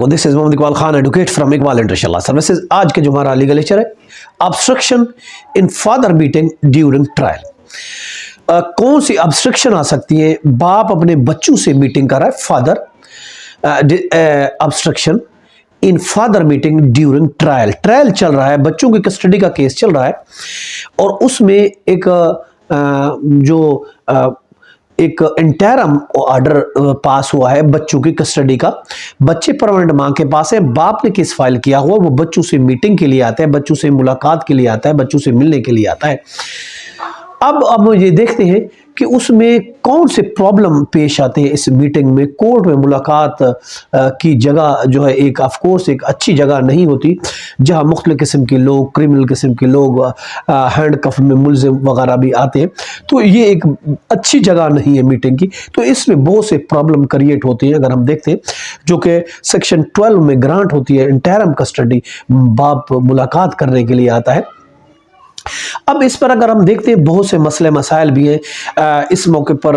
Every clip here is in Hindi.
वालेकुम, this is Mohammad Iqbal Khan, advocate from Iqbal international services. आज के जो हमारा लीगल लेक्चर है, obstruction in father meeting during trial. कौन सी ऑब्स्ट्रक्शन आ सकती है? बाप अपने बच्चों से मीटिंग कर रहा है, father obstruction in father meeting during trial. Trial चल रहा है, बच्चों की कस्टडी का केस चल रहा है और उसमें एक इंटरम ऑर्डर पास हुआ है बच्चों की कस्टडी का। बच्चे परमानेंट मां के पास है, बाप ने केस फाइल किया हुआ, वो बच्चों से मीटिंग के लिए आता है, बच्चों से मुलाकात के लिए आता है, बच्चों से मिलने के लिए आता है। अब ये देखते हैं कि उसमें कौन से प्रॉब्लम पेश आते हैं इस मीटिंग में। कोर्ट में मुलाकात की जगह जो है एक ऑफ कोर्स एक अच्छी जगह नहीं होती, जहां मुख्तलिफ किस्म के लोग, क्रिमिनल किस्म के लोग, हैंडकफ में मुलजिम वगैरह भी आते हैं, तो ये एक अच्छी जगह नहीं है मीटिंग की। तो इसमें बहुत से प्रॉब्लम क्रिएट होती हैं। अगर हम देखते हैं जो कि सेक्शन 12 में ग्रांट होती है इंटरम कस्टडी, बाप मुलाकात करने के लिए आता है। अब इस पर अगर हम देखते हैं बहुत से मसले मसाइल भी हैं। इस मौके पर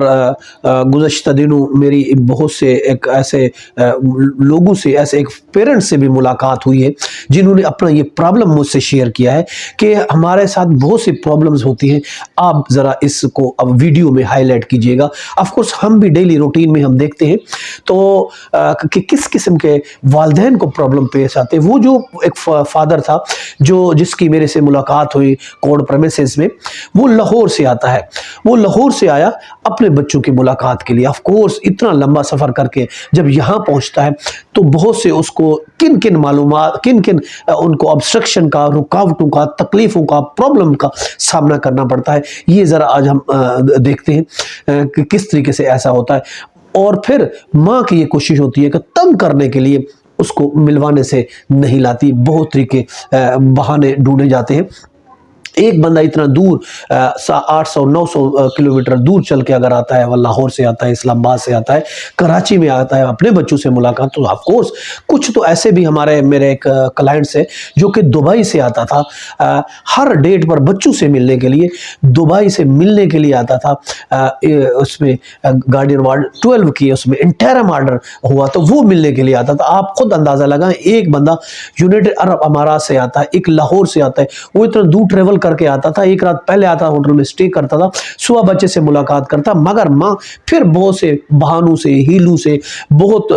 गुज़श्ता दिनों मेरी बहुत से एक ऐसे लोगों से, ऐसे एक पेरेंट्स से भी मुलाकात हुई है जिन्होंने अपना ये प्रॉब्लम मुझसे शेयर किया है कि हमारे साथ बहुत सी प्रॉब्लम्स होती हैं। आप ज़रा इसको अब वीडियो में हाईलाइट कीजिएगा। ऑफ कोर्स हम भी डेली रूटीन में हम देखते हैं तो कि किस किस्म के वालिदैन को प्रॉब्लम पेश आते हैं। वो जो एक फादर था जिसकी मेरे से मुलाकात हुई कोर्ट प्रेमिसेस में, वो लाहौर से आता है। वो लाहौर से आया अपने बच्चों की मुलाकात के लिए। ऑफ कोर्स इतना लंबा सफर करके जब यहाँ पहुँचता है तो बहुत से उसको किन किन मालूमात, किन किन उनको ऑब्स्ट्रक्शन का, रुकावटों का, तकलीफों का, प्रॉब्लम का सामना करना पड़ता है। ये ज़रा आज हम देखते हैं कि किस तरीके से ऐसा होता है। और फिर माँ की ये कोशिश होती है कि तंग करने के लिए उसको मिलवाने से नहीं लाती, बहुत तरीके बहाने ढूंढे जाते हैं। एक बंदा इतना दूर 800-900 किलोमीटर दूर चल के अगर आता है, वह लाहौर से आता है, इस्लामाबाद से आता है, कराची में आता है अपने बच्चों से मुलाकात, तो ऑफ कोर्स कुछ तो ऐसे भी मेरे एक क्लाइंट्स है जो कि दुबई से आता था, हर डेट पर बच्चों से मिलने के लिए दुबई से मिलने के लिए आता था। उसमें गार्डियन वार्ड 12 की उसमें इंटरम ऑर्डर हुआ तो वो मिलने के लिए आता था। आप खुद अंदाज़ा लगाएं, एक बंदा यूनाइटेड अरब अमारात से आता है, एक लाहौर से आता है, वो इतना दूर ट्रेवल करके आता था, एक रात पहले आता, होटल में स्टे करता था, सुबह बच्चे से मुलाकात करता। मगर माँ फिर बहुत से बहानों से, हीलू से, बहुत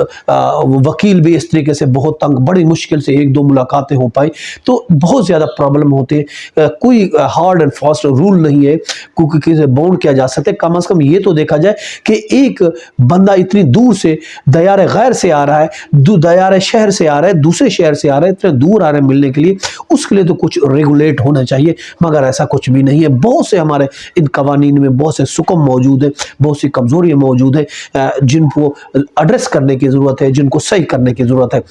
वकील भी इस तरीके से बहुत तंग, बड़ी मुश्किल से 1-2 मुलाकातें हो पाई। तो बहुत ज़्यादा प्रॉब्लम होते हैं। कोई हार्ड एंड फास्ट रूल नहीं है क्योंकि किसे बाउंड किया जा सकता है। कम से कम ये तो देखा जाए कि एक बंदा इतनी दूर से दयार गैर से आ रहा है, दयार शहर से आ रहा है, दूसरे शहर से आ रहा है, इतने दूर आ रहे हैं मिलने के लिए, उसके लिए तो कुछ रेगुलेट होना चाहिए, मगर ऐसा कुछ भी नहीं है। बहुत से हमारे इन कवानीन में बहुत से सुकम मौजूद है, बहुत सी कमजोरियां मौजूद है जिनको एड्रेस करने की ज़रूरत है, जिनको सही करने की ज़रूरत है।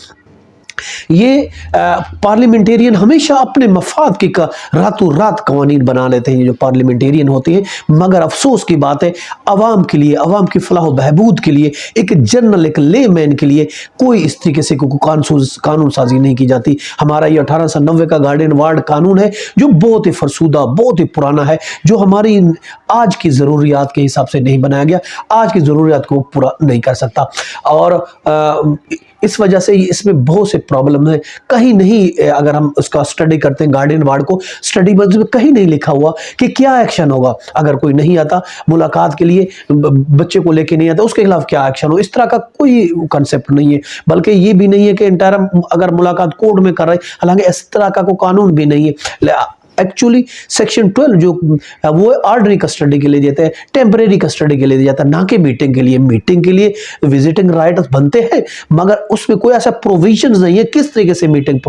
ये पार्लियामेंटेरियन हमेशा अपने मफाद की रातों रात कवानीन बना लेते हैं, ये जो पार्लियामेंटेरियन होते हैं। मगर अफसोस की बात है, अवाम के लिए, अवाम की फलाह बहबूद के लिए, एक जनरल, एक ले मैन के लिए कोई इस तरीके से कानून साजी नहीं की जाती। हमारा ये 1890 का गार्डियन वार्ड कानून है जो बहुत ही फरसूदा, बहुत ही पुराना है, जो हमारी आज की ज़रूरियात के हिसाब से नहीं बनाया गया, आज की ज़रूरियात को पूरा नहीं कर सकता। और इस वजह से इसमें बहुत से प्रॉब्लम है। कहीं नहीं, अगर हम उसका स्टडी करते हैं गार्डियन वार्ड को, स्टडी में कहीं नहीं लिखा हुआ कि क्या एक्शन होगा अगर कोई नहीं आता मुलाकात के लिए, बच्चे को लेके नहीं आता, उसके खिलाफ क्या एक्शन हो। इस तरह का कोई कंसेप्ट नहीं है। बल्कि ये भी नहीं है कि इंटरम अगर मुलाकात कोर्ट में कर रहे, हालांकि इस तरह का कोई कानून भी नहीं है। एक्चुअली सेक्शन 12 जो वो ऑर्डनरी कस्टडी के लिए देते हैं, टेम्परेरी कस्टडी के लिए दिया जाता है, ना कि मीटिंग के लिए। मीटिंग के लिए विजिटिंग राइट बनते हैं, मगर उसमें कोई ऐसा प्रोविजन नहीं है किस तरीके से मीटिंग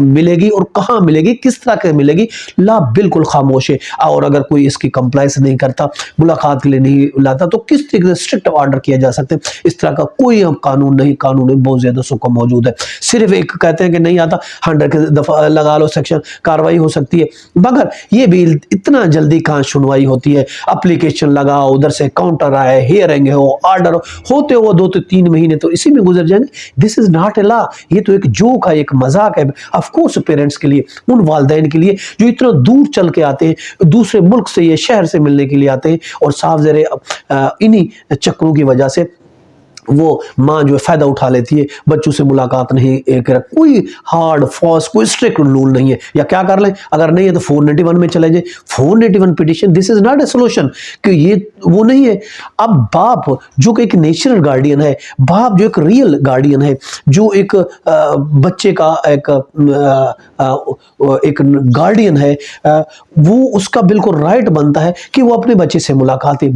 मिलेगी और कहाँ मिलेगी, किस तरह के मिलेगी, ला बिल्कुल खामोश है। और अगर कोई इसकी कंप्लाइंस नहीं करता, मुलाकात के लिए नहीं लाता, तो किस तरीके से स्ट्रिक्ट ऑर्डर किया जा सकते हैं। इस तरह का कोई कानून नहीं, कानून में बहुत ज्यादा सुकम मौजूद है। सिर्फ एक कहते हैं कि नहीं आता, 100 दफा लगा लो सेक्शन, कार्रवाई हो सकती है, मगर ये भी इतना जल्दी कहां सुनवाई होती है। एप्लीकेशन लगाओ, उधर से काउंटर आए, हियरिंग हो, ऑर्डर होते हो 2-3 महीने तो इसी में गुजर जाएंगे। This is not a law, ये तो एक जोक है, एक मजाक है। ऑफ कोर्स पेरेंट्स के लिए, उन वालिदैन के लिए जो इतना दूर चल के आते हैं, दूसरे मुल्क से, ये शहर से मिलने के लिए आते हैं, और साफ ज़रे इन्हीं चक्करों की वजह से वो माँ जो है फ़ायदा उठा लेती है, बच्चों से मुलाकात नहीं कर, कोई हार्ड फॉस कोई स्ट्रिक्ट रूल नहीं है। या क्या कर लें, अगर नहीं है तो 491 में चले जाए। 491 petition, this is not a solution, कि ये वो नहीं है। अब बाप जो कि एक नेचुरल गार्डियन है, बाप जो एक रियल गार्डियन है, जो एक बच्चे का एक गार्डियन है, वो उसका बिल्कुल राइट बनता है कि वो अपने बच्चे से मुलाकात है,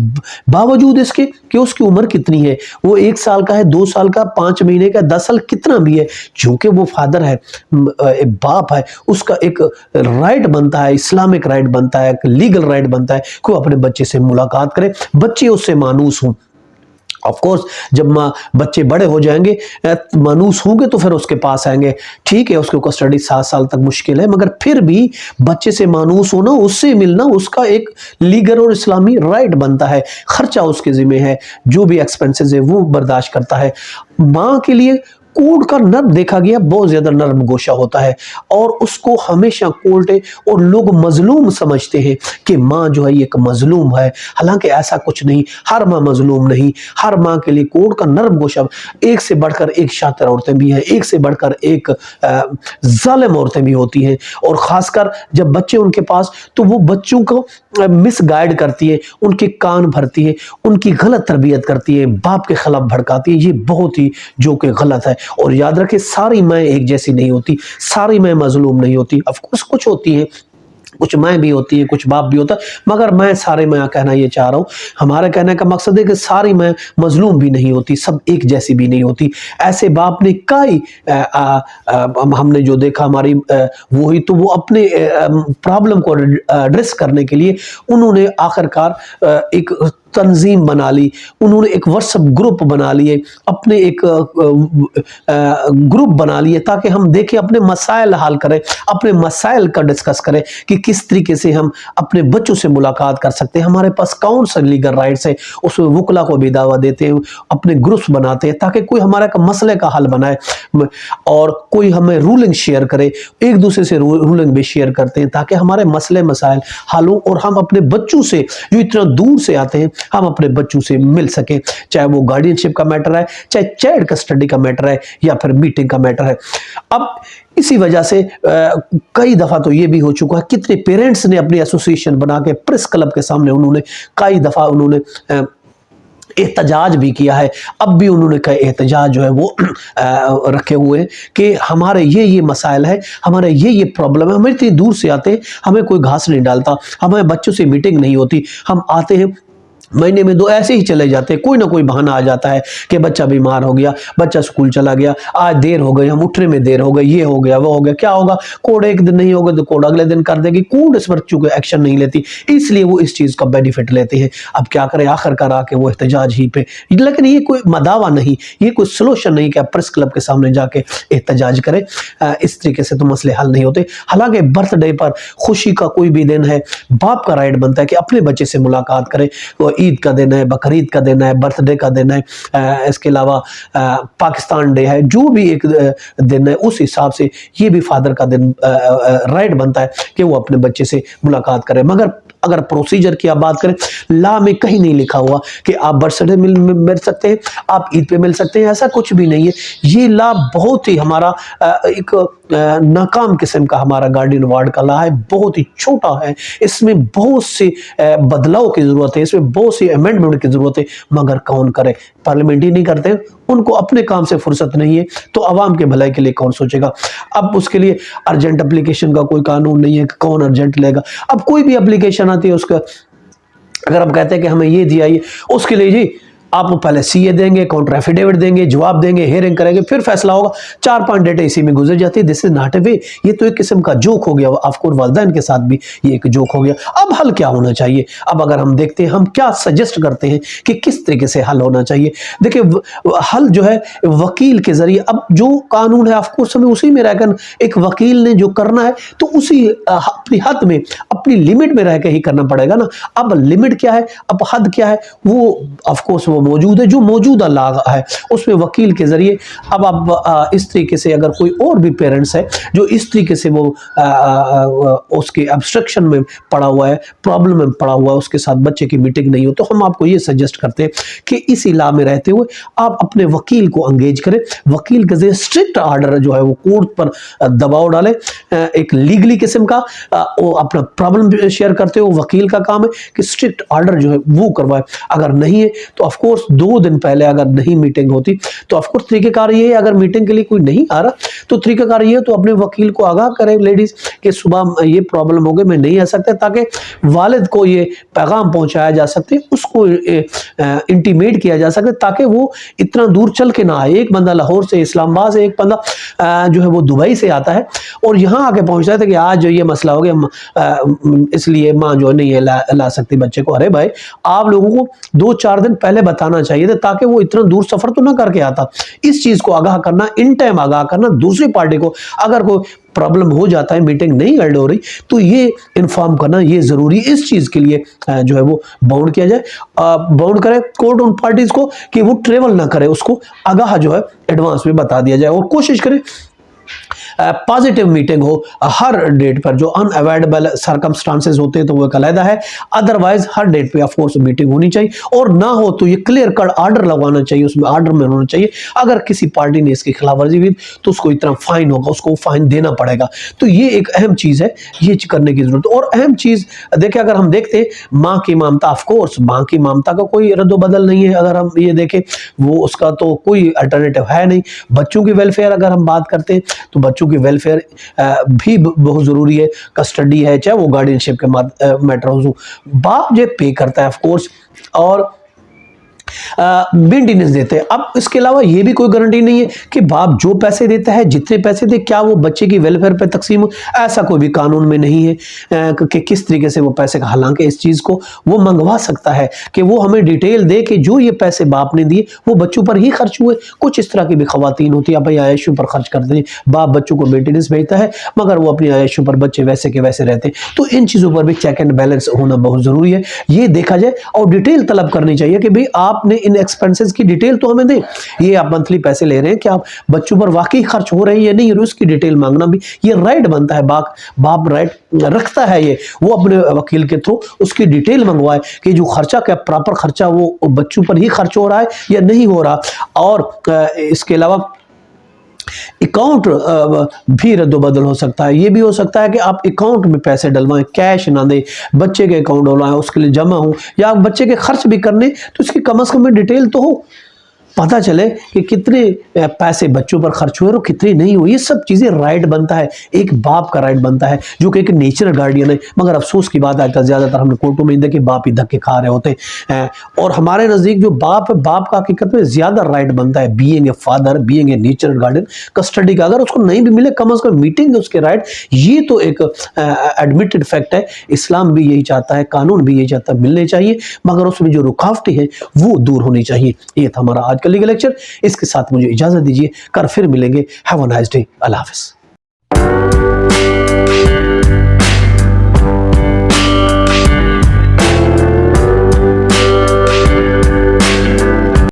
बावजूद इसके कि उसकी उम्र कितनी है, वो 1 साल का है, 2 साल का, 5 महीने का, 10 साल, कितना भी है, क्योंकि वो फादर है, बाप है, उसका एक राइट बनता है, इस्लामिक राइट बनता है, एक लीगल राइट बनता है कि वो अपने बच्चे से मुलाकात करे, बच्चे उससे मानूस हों। ऑफ कोर्स जब बच्चे बड़े हो जाएंगे, मानूस होंगे, तो फिर उसके पास आएंगे। ठीक है, उसके कस्टडी 7 साल तक मुश्किल है, मगर फिर भी बच्चे से मानूस होना, उससे मिलना, उसका एक लीगल और इस्लामी राइट बनता है। खर्चा उसके जिम्मे है, जो भी एक्सपेंसेस है वो बर्दाश्त करता है। माँ के लिए कोर्ट का नर्म देखा गया बहुत ज्यादा नर्म गोशा होता है, और उसको हमेशा कोर्ट और लोग मजलूम समझते हैं कि माँ जो है ये एक मजलूम है। हालांकि ऐसा कुछ नहीं, हर माँ मजलूम नहीं, हर माँ के लिए कोर्ट का नर्म गोशा, एक से बढ़कर एक शातिर औरतें भी हैं, एक से बढ़कर एक जालिम औरतें भी होती हैं, और खासकर जब बच्चे उनके पास, तो वो बच्चों को मिसगाइड करती है, उनके कान भरती है, उनकी गलत तरबियत करती है, बाप के खिलाफ भड़काती है। ये बहुत ही जो कि गलत है। और याद रखें, सारी माएँ एक जैसी नहीं होती, सारी माएँ मजलूम नहीं होती। ऑफ कोर्स कुछ होती हैं, कुछ माएँ भी होती है, कुछ बाप भी होता है, मगर मैं सारे मैं कहना ये चाह रहा हूँ, हमारे कहने का मकसद है कि सारी माएँ मजलूम भी नहीं होती, सब एक जैसी भी नहीं होती। ऐसे बाप ने कई हमने जो देखा, हमारी वही तो वो अपने प्रॉब्लम को एड्रेस करने के लिए उन्होंने आखिरकार एक तंजीम बना ली, उन्होंने एक व्हाट्सएप ग्रुप बना लिए, अपने एक ग्रुप बना लिए, ताकि हम देखें, अपने मसाइल हल करें, अपने मसाइल का डिस्कस करें कि किस तरीके से हम अपने बच्चों से मुलाकात कर सकते हैं। हमारे पास कौन सा लीगल राइट्स है, उसमें वकला को भी दावा देते हैं, अपने ग्रुप्स बनाते हैं, ताकि कोई हमारे का मसले का हल बनाए, और कोई हमें रूलिंग शेयर करे, एक दूसरे से रूलिंग भी शेयर करते हैं, ताकि हमारे मसले मसाइल हल हो, और हम अपने बच्चों से जो इतना दूर से आते हैं, हम अपने बच्चों से मिल सके, चाहे वो गार्डियनशिप का मैटर है, चाहे चाइल्ड कस्टडी का मैटर है, या फिर मीटिंग का मैटर है। अब इसी वजह से कई दफा तो ये भी हो चुका है, कितने पेरेंट्स ने अपनी एसोसिएशन बना के प्रेस क्लब के सामने उन्होंने कई दफा उन्होंने एहतजाज भी किया है। अब भी उन्होंने कहा एहतजाज जो है वो रखे हुए हैं कि हमारे ये मसाइल है, हमारे ये प्रॉब्लम है, हम इतनी दूर से आते हैं, हमें कोई घास नहीं डालता, हमें बच्चों से मीटिंग नहीं होती, हम आते हैं महीने में 2 ऐसे ही चले जाते हैं, कोई ना कोई बहाना आ जाता है कि बच्चा बीमार हो गया, बच्चा स्कूल चला गया, आज देर हो गई, हम उठने में देर हो गई, ये हो गया, वो हो गया। क्या होगा, कोर्ट एक दिन नहीं होगा तो कोर्ट अगले दिन कर देगी, कोर्ट इस पर चूंकि एक्शन नहीं लेती, इसलिए वो इस चीज़ का बेनिफिट लेते हैं। अब क्या करें, आखिरकार आके वो एहतजाज ही पे, लेकिन ये कोई मदावा नहीं, ये कोई सोल्यूशन नहीं कि आप प्रेस क्लब के सामने जाके एहतजाज करें। इस तरीके से तो मसले हल नहीं होते। हालांकि बर्थडे पर, खुशी का कोई भी दिन है, बाप का राइट बनता है कि अपने बच्चे से मुलाकात करें। ईद का दिन है, बकरीद का दिन है, बर्थडे का दिन है, इसके अलावा पाकिस्तान डे है, जो भी एक दिन है, उस हिसाब से ये भी फादर का दिन राइट बनता है कि वो अपने बच्चे से मुलाकात करे। मगर अगर प्रोसीजर की आप बात करें, लॉ में कहीं नहीं लिखा हुआ कि आप बर्थडे मिल सकते हैं, आप ईद पे मिल सकते हैं, ऐसा कुछ भी नहीं है। ये लॉ बहुत ही हमारा एक नाकाम किस्म का हमारा गार्डियन वार्ड का लॉ है, बहुत ही छोटा है, इसमें बहुत से बदलाव की जरूरत है, इसमें बहुत सी अमेंडमेंट की जरूरत है, मगर कौन करे, पार्लियामेंट ही नहीं करते, उनको अपने काम से फुर्सत नहीं है, तो आवाम के भलाई के लिए कौन सोचेगा। अब उसके लिए अर्जेंट एप्लीकेशन का कोई कानून नहीं है कि कौन अर्जेंट लेगा। अब कोई भी एप्लीकेशन आती है, उसका अगर हम कहते हैं कि हमें ये दिया, ये उसके लिए जी आप पहले सीए देंगे, काउंटर एफिडेविट देंगे, जवाब देंगे, हियरिंग करेंगे, फिर फैसला होगा, 4-5 डेट इसी में गुजर जाती है। दिस इज नॉट ए वे, ये तो एक किस्म का जोक हो गया। ऑफकोर्स वालिदैन के साथ भी ये एक जोक हो गया। अब हल क्या होना चाहिए? अब अगर हम देखते हैं, हम क्या सजेस्ट करते हैं कि किस तरीके से हल होना चाहिए। देखिए, हल जो है वकील के जरिए, अब जो कानून है ऑफकोर्स हमें उसी में रहकर, एक वकील ने जो करना है तो उसी अपनी हद में, अपनी लिमिट में रह के ही करना पड़ेगा ना। अब लिमिट क्या है, अब हद क्या है, वो ऑफकोर्स वो मौजूद है, जो मौजूदा लॉ है उसमें वकील के जरिए। अब आप इस तरीके से अगर कोई और भी पेरेंट्स है जो इस तरीके से वो उसके ऑब्स्ट्रक्शन में पड़ा हुआ है, प्रॉब्लम में पड़ा हुआ है, उसके साथ बच्चे की मीटिंग नहीं हो, तो हम आपको ये सजेस्ट करते हैं कि इस इलाके में रहते हुए आप अपने वकील को एंगेज करें। वकील के जरिए स्ट्रिक्ट ऑर्डर जो है वो कोर्ट पर दबाव डालें, एक लीगली किस्म का वो अपना प्रॉब्लम शेयर करते हो, वकील का काम है कि स्ट्रिक्ट ऑर्डर जो है वो करवाए। अगर नहीं है तो ऑफ कोर्स 2 दिन पहले अगर नहीं मीटिंग होती तो ऑफ कोर्स तरीकेकार ये है, अगर मीटिंग के लिए कोई नहीं आ रहा तो तरीकेकार ये है तो अपने वकील को आगाह करें लेडीज कि सुबह ये प्रॉब्लम हो गई, मैं नहीं आ सकता, ताकि वालिद को ये पैगाम पहुंचाया जा सकते, उसको इंटीमेट किया जा सके, ताकि वो इतना दूर चल के ना आए। एक बंदा लाहौर से, इस्लामाबाद से, एक बंदा जो है वो दुबई से आता है और यहाँ आके पहुंचता है कि आज जो ये मसला हो गया इसलिए माँ जो नहीं है ला सकती बच्चे को। अरे भाई, आप लोगों को 2-4 दिन पहले बताना चाहिए था ताकि वो इतना दूर सफर तो ना करके आता। इस चीज को आगाह करना, इन टाइम आगाह करना दूसरी पार्टी को, अगर कोई प्रॉब्लम हो जाता है, मीटिंग नहीं हेल्ड हो रही, तो ये इन्फॉर्म करना ये जरूरी। इस चीज के लिए जो है वो बाउंड किया जाए, बाउंड करे कोर्ट उन पार्टीज को कि वो ट्रेवल ना करे, उसको आगाह जो है एडवांस में बता दिया जाए और कोशिश करें पॉजिटिव मीटिंग हो हर डेट पर। जो अनअवॉइडेबल सर्कमस्टांसेस होते हैं तो वो एक अलग है, अदरवाइज हर डेट पे ऑफ कोर्स मीटिंग होनी चाहिए, और ना हो तो ये क्लियर कट ऑर्डर लगवाना चाहिए, उसमें ऑर्डर में होना चाहिए अगर किसी पार्टी ने इसकी खिलाफवर्जी हुई तो उसको इतना फाइन होगा, उसको फाइन देना पड़ेगा। तो ये एक अहम चीज है, ये करने की जरूरत। और अहम चीज देखिए, अगर हम देखते हैं माँ की ममता, ऑफ कोर्स माँ की ममता का कोई रद्दोबदल नहीं है, अगर हम ये देखें वो उसका तो कोई अल्टरनेटिव है नहीं। बच्चों की वेलफेयर अगर हम बात करते हैं तो बच्चों की वेलफेयर भी बहुत जरूरी है, कस्टडी है, चाहे वो गार्डियनशिप के मैटर हो, बाप जो पे करता है ऑफ कोर्स, और मेंटेनेंस देते हैं। अब इसके अलावा ये भी कोई गारंटी नहीं है कि बाप जो पैसे देता है, जितने पैसे दे, क्या वो बच्चे की वेलफेयर पे तकसीम हो, ऐसा कोई भी कानून में नहीं है कि किस तरीके से वो पैसे का। हालांकि इस चीज को वो मंगवा सकता है कि वो हमें डिटेल दे कि जो ये पैसे बाप ने दिए वो बच्चों पर ही खर्च हुए। कुछ इस तरह की भी खवातीन होती है, भाई आयशु पर खर्च करते हैं, बाप बच्चों को मेंटेनेंस भेजता है मगर वो अपनी आयशु पर बच्चे वैसे के वैसे रहते हैं। तो इन चीजों पर भी चेक एंड बैलेंस होना बहुत जरूरी है, ये देखा जाए और डिटेल तलब करनी चाहिए कि भाई आपने इन एक्सपेंसेस की डिटेल तो हमें दें, ये आप मंथली पैसे ले रहे हैं, क्या आप बच्चों पर वाकई खर्च हो रहे हैं या नहीं, उसकी डिटेल मांगना भी ये राइट बनता है। बाप राइट रखता है ये, वो अपने वकील के थ्रू उसकी डिटेल मंगवाए कि जो खर्चा, क्या प्रॉपर खर्चा वो बच्चों पर ही खर्च हो रहा है या नहीं हो रहा। और इसके अलावा अकाउंट भी रद्दोबदल हो सकता है। ये भी हो सकता है कि आप अकाउंट में पैसे डलवाएं, कैश ना दें, बच्चे के अकाउंट डलवाएं, उसके लिए जमा हो, या बच्चे के खर्च भी करने तो इसकी कम से कम डिटेल तो हो, पता चले कि कितने पैसे बच्चों पर खर्च हुए और कितने नहीं हुए। ये सब चीज़ें राइट बनता है, एक बाप का राइट बनता है जो कि एक नेचुरल गार्डियन है। मगर अफसोस की बात है ज़्यादातर हमने कोर्टों में देखे बाप ही धक्के खा रहे होते हैं, और हमारे नज़दीक जो बाप है, बाप का हकीकत में ज़्यादा राइट बनता है, being a father, being a natural guardian, custody का अगर उसको नहीं भी मिले कम से कम मीटिंग उसके राइट, ये तो एक एडमिटेड फैक्ट है। इस्लाम भी यही चाहता है, कानून भी यही चाहता है, मिलने चाहिए, मगर उसमें जो रुकावटें हैं वो दूर होनी चाहिए। ये था हमारा आज का लीगल लेक्चर, इसके साथ मुझे इजाजत दीजिए, कल फिर मिलेंगे। हैव अ नाइस डे, अल्लाह हाफिज़।